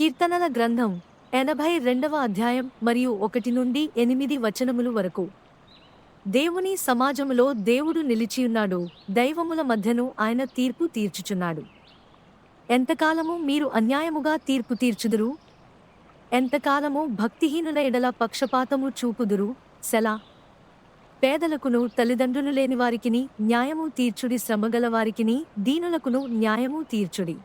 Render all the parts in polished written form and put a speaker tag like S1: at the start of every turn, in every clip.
S1: కీర్తనల గ్రంథం 82వ అధ్యాయం మరియు 1 నుండి 8 వచనములు వరకు. దేవుని సమాజములో దేవుడు నిలిచియున్నాడు, దైవముల మధ్యను ఆయన తీర్పు తీర్చుచున్నాడు. ఎంతకాలము మీరు అన్యాయముగా తీర్పు తీర్చుదురు? ఎంతకాలము భక్తిహీనుల ఎడల పక్షపాతము చూపుదురు? సెలా. పేదలకును తల్లిదండ్రులు లేని వారికిని న్యాయము తీర్చుడి, శ్రమగల వారికిని దీనులకును న్యాయము తీర్చుడి.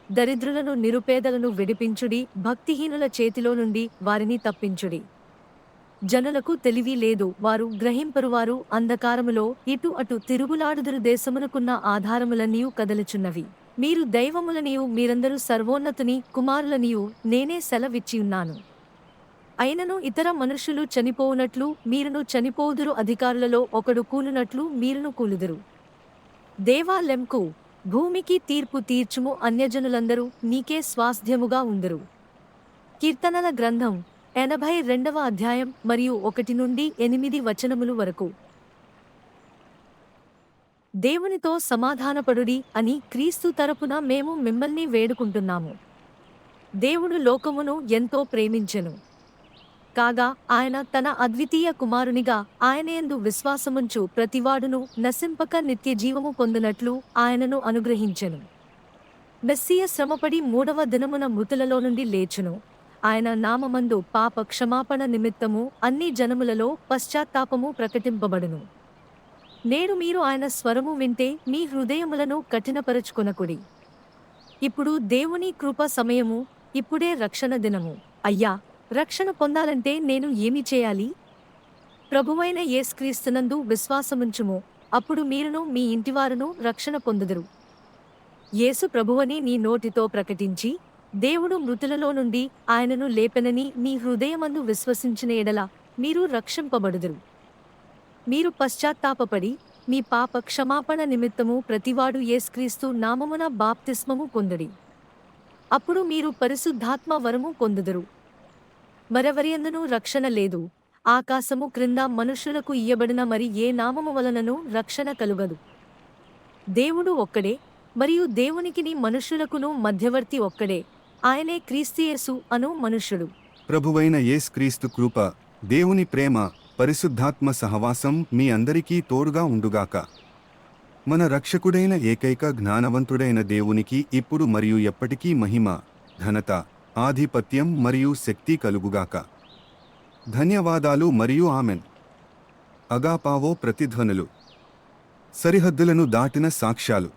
S1: దరిద్రులను నిరుపేదలను విడిపించుడి, భక్తిహీనుల చేతిలో నుండి వారిని తప్పించుడి. జనులకు తెలివి లేదు, వారు గ్రహింపరువారు అంధకారములో ఇటు అటు తిరుగులాడుదురు. దేశమునకున్న ఆధారములన్నీయు కదలుచున్నవి. మీరు దైవములనియు మీరందరూ సర్వోన్నతుని కుమారులనియు నేనే సెలవిచ్చియున్నాను. అయినను ఇతర మనుషులు చనిపోవునట్లు మీరును చనిపోవుదురు, అధికారులలో ఒకడు కూలునట్లు మీరును కూలుదురు. దేవా లెంకు, భూమికి తీర్పు తీర్చుము, అన్యజనులందరూ నీకే స్వాస్థ్యముగా ఉందురు. కీర్తనల గ్రంథం 82వ అధ్యాయం మరియు 1 నుండి 8 వచనములు వరకు. దేవునితో సమాధానపడుడి అని క్రీస్తు తరపున మేము మిమ్మల్ని వేడుకుంటున్నాము. దేవుడు లోకమును ఎంతో ప్రేమించెను, కాగా ఆయన తన అద్వితీయ కుమారునిగా ఆయనయందు విశ్వాసముంచు ప్రతివాడును నశింపక నిత్యజీవము పొందునట్లు ఆయనను అనుగ్రహించెను. మెస్సియ శ్రమపడి 3వ దినమున మృతులలో నుండి లేచును. ఆయన నామమందు పాప క్షమాపణ నిమిత్తము అన్ని జనములలో పశ్చాత్తాపము ప్రకటింపబడును. నేడు మీరు ఆయన స్వరము వింటే మీ హృదయములను కఠినపరచుకొనకుడి. ఇప్పుడు దేవుని కృప సమయము, ఇప్పుడే రక్షణ దినము. అయ్యా, రక్షణ పొందాలంటే నేను ఏమి చేయాలి? ప్రభువైన యేసుక్రీస్తునందు విశ్వాసముంచుము, అప్పుడు మీరును మీ ఇంటివారును రక్షణ పొందుదురు. యేసు ప్రభువని నీ నోటితో ప్రకటించి దేవుడు మృతులలో నుండి ఆయనను లేపెనని నీ హృదయమందు విశ్వసించిన ఎడల మీరు రక్షింపబడుదురు. మీరు పశ్చాత్తాపపడి మీ పాప క్షమాపణ నిమిత్తము ప్రతివాడు యేసుక్రీస్తు నామమున బాప్తిస్మము పొందుడి. అప్పుడు మీరు పరిశుద్ధాత్మ వరము పొందుదురు. మరెవరియందునూ రక్షణ లేదు, ఆకాశము క్రింద మనుష్యులకు ఇయ్యబడిన మరి ఏ నామము వలనను రక్షణ కలుగదు. దేవుడు ఒక్కడే, మరియు దేవునికిని మనుష్యులకును మధ్యవర్తి ఒక్కడే, ఆయనే క్రీస్తుయేసు అను మనుష్యుడు.
S2: ప్రభువైన యేసుక్రీస్తు కృప, దేవుని ప్రేమ, పరిశుద్ధాత్మ సహవాసం మీ అందరికీ తోడుగా ఉండుగాక. మన రక్షకుడైన ఏకైక జ్ఞానవంతుడైన దేవునికి ఇప్పుడు మరియు ఎప్పటికీ మహిమ, ఘనత, ఆధిపత్యం మరియు శక్తి కలుగుగాక. ధన్యవాదాలు మరియు ఆమెన్. అగాపావో ప్రతిధ్వనులు. సరిహద్దులను దాటిన సాక్ష్యాలు.